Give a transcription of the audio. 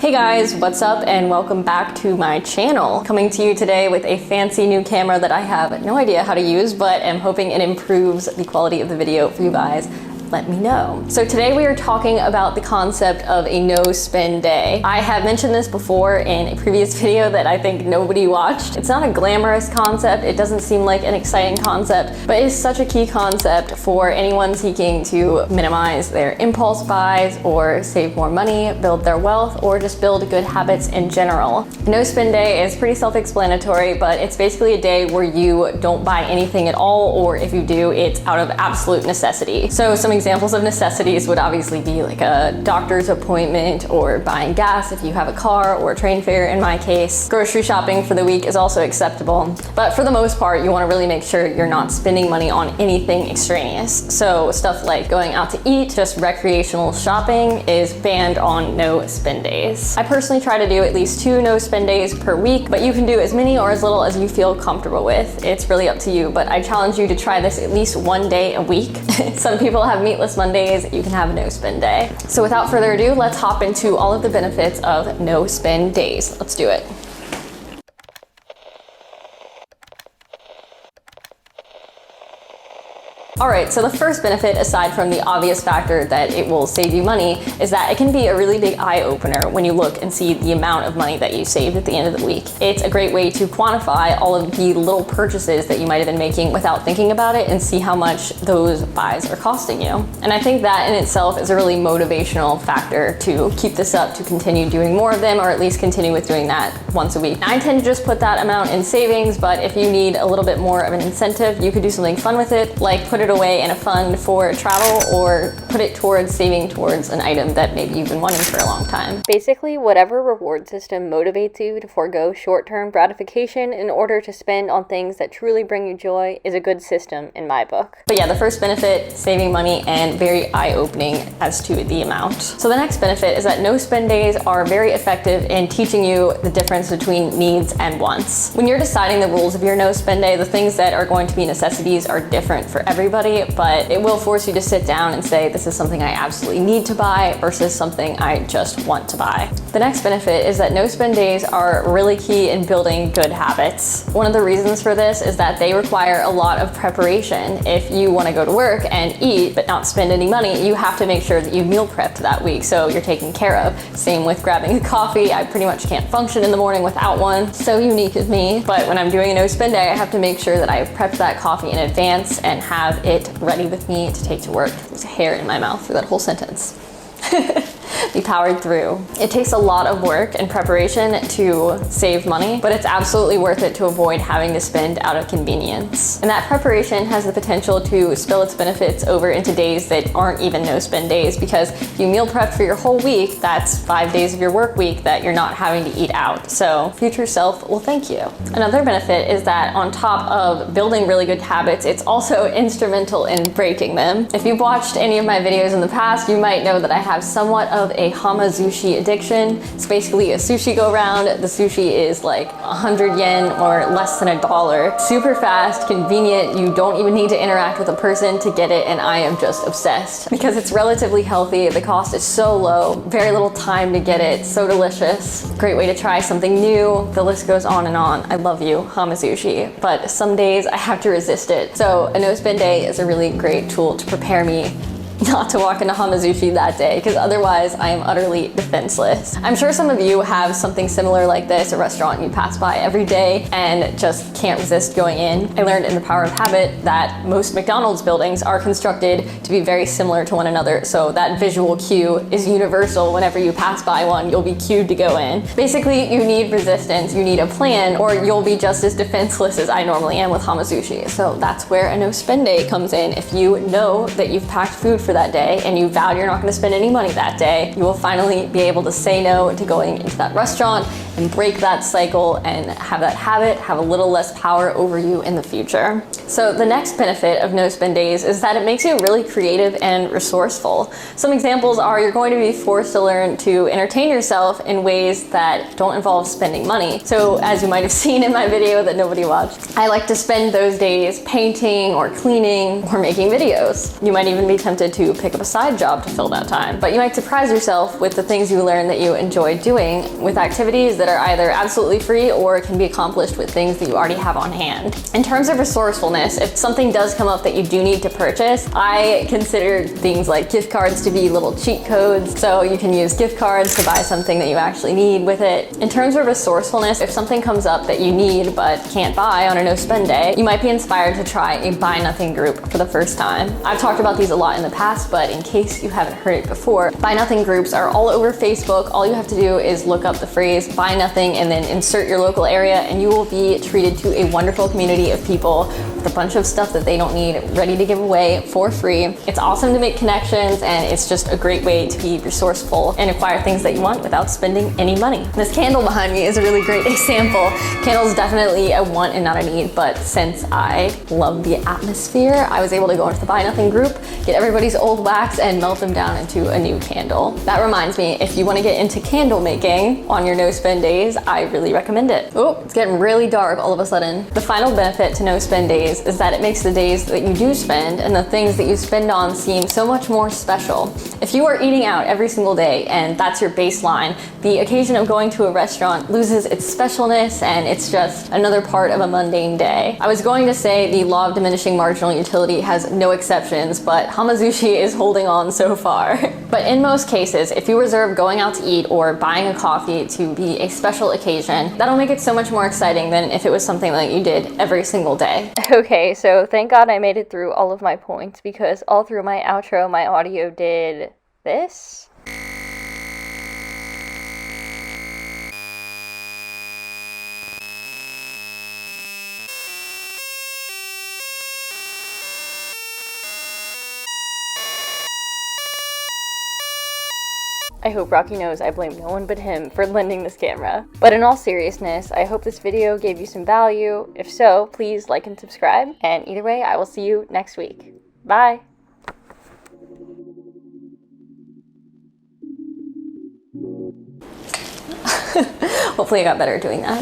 Hey guys, what's up and welcome back to my channel. Coming to you today with a fancy new camera that I have no idea how to use, but am hoping it improves the quality of the video for you guys. Let me know. So today we are talking about the concept of a no spend day. I have mentioned this before in a previous video that I think nobody watched. It's not a glamorous concept. It doesn't seem like an exciting concept, but it is such a key concept for anyone seeking to minimize their impulse buys or save more money, build their wealth, or just build good habits in general. A no spend day is pretty self-explanatory, but it's basically a day where you don't buy anything at all, or if you do, it's out of absolute necessity. So some examples of necessities would obviously be like a doctor's appointment or buying gas if you have a car, or a train fare in my case. Grocery shopping for the week is also acceptable. But for the most part, you want to really make sure you're not spending money on anything extraneous. So stuff like going out to eat, just recreational shopping is banned on no spend days. I personally try to do at least 2 no spend days per week, but you can do as many or as little as you feel comfortable with. It's really up to you, but I challenge you to try this at least 1 day a week. Some people have meatless Mondays, you can have a no spend day. So without further ado, let's hop into all of the benefits of no spend days. Let's do it. All right, so the first benefit, aside from the obvious factor that it will save you money, is that it can be a really big eye-opener when you look and see the amount of money that you saved at the end of the week. It's a great way to quantify all of the little purchases that you might have been making without thinking about it and see how much those buys are costing you. And I think that in itself is a really motivational factor to keep this up, to continue doing more of them, or at least continue with doing that once a week. I tend to just put that amount in savings, but if you need a little bit more of an incentive, you could do something fun with it, like put it away in a fund for travel, or put it towards saving towards an item that maybe you've been wanting for a long time. Basically, whatever reward system motivates you to forego short-term gratification in order to spend on things that truly bring you joy is a good system in my book. But yeah, the first benefit, saving money, and very eye-opening as to the amount. So the next benefit is that no spend days are very effective in teaching you the difference between needs and wants. When you're deciding the rules of your no spend day, the things that are going to be necessities are different for everybody, but it will force you to sit down and say, this is something I absolutely need to buy versus something I just want to buy. The next benefit is that no spend days are really key in building good habits. One of the reasons for this is that they require a lot of preparation. If you want to go to work and eat but not spend any money, you have to make sure that you meal prepped that week so you're taken care of. Same with grabbing a coffee. I pretty much can't function in the morning without one. So unique is me. But when I'm doing a no spend day, I have to make sure that I've prepped that coffee in advance and have it ready with me to take to work. There's a hair in my mouth for that whole sentence. Be powered through. It takes a lot of work and preparation to save money, but it's absolutely worth it to avoid having to spend out of convenience. And that preparation has the potential to spill its benefits over into days that aren't even no spend days, because if you meal prep for your whole week, that's 5 days of your work week that you're not having to eat out. So future self will thank you. Another benefit is that on top of building really good habits, it's also instrumental in breaking them. If you've watched any of my videos in the past, you might know that I have somewhat of a hamazushi addiction. It's basically a sushi go round. The sushi is like 100 yen or less than $1. Super fast, convenient. You don't even need to interact with a person to get it, and I am just obsessed because it's relatively healthy. The cost is so low, very little time to get it, so delicious. Great way to try something new. The list goes on and on. I love you, hamazushi, but some days I have to resist it. So a no spend day is a really great tool to prepare me not to walk into hamazushi that day, because otherwise I am utterly defenseless. I'm sure some of you have something similar like this, a restaurant you pass by every day and just can't resist going in. I learned in The Power of Habit that most McDonald's buildings are constructed to be very similar to one another, so that visual cue is universal. Whenever you pass by one, you'll be cued to go in. Basically, you need resistance, you need a plan, or you'll be just as defenseless as I normally am with hamazushi. So that's where a no spend day comes in. If you know that you've packed food for that day and you vowed you're not going to spend any money that day, you will finally be able to say no to going into that restaurant and break that cycle and have that habit have a little less power over you in the future. So the next benefit of no spend days is that it makes you really creative and resourceful. Some examples are you're going to be forced to learn to entertain yourself in ways that don't involve spending money. So as you might have seen in my video that nobody watched, I like to spend those days painting or cleaning or making videos. You might even be tempted to pick up a side job to fill that time. But you might surprise yourself with the things you learn that you enjoy doing with activities that are either absolutely free or can be accomplished with things that you already have on hand. In terms of resourcefulness, if something does come up that you do need to purchase, I consider things like gift cards to be little cheat codes. So you can use gift cards to buy something that you actually need with it. In terms of resourcefulness, if something comes up that you need but can't buy on a no spend day, you might be inspired to try a buy nothing group for the first time. I've talked about these a lot in the past, but in case you haven't heard it before, buy nothing groups are all over Facebook. All you have to do is look up the phrase buy nothing and then insert your local area, and you will be treated to a wonderful community of people with a bunch of stuff that they don't need ready to give away for free. It's awesome to make connections, and it's just a great way to be resourceful and acquire things that you want without spending any money. This candle behind me is a really great example. Candles definitely a want and not a need, but since I love the atmosphere, I was able to go into the buy nothing group, get everybody's old wax and melt them down into a new candle. That reminds me, if you want to get into candle making on your no spend days, I really recommend it. Oh, it's getting really dark all of a sudden. The final benefit to no spend days is that it makes the days that you do spend and the things that you spend on seem so much more special. If you are eating out every single day and that's your baseline, the occasion of going to a restaurant loses its specialness and it's just another part of a mundane day. I was going to say the law of diminishing marginal utility has no exceptions, but Hamazushi is holding on so far. But in most cases, if you reserve going out to eat or buying a coffee to be a special occasion, that'll make it so much more exciting than if it was something that you did every single day. Okay, so thank God I made it through all of my points, because all through my outro, my audio did this. I hope Rocky knows I blame no one but him for lending this camera. But in all seriousness, I hope this video gave you some value. If so, please like and subscribe. And either way, I will see you next week. Bye! Hopefully I got better at doing that.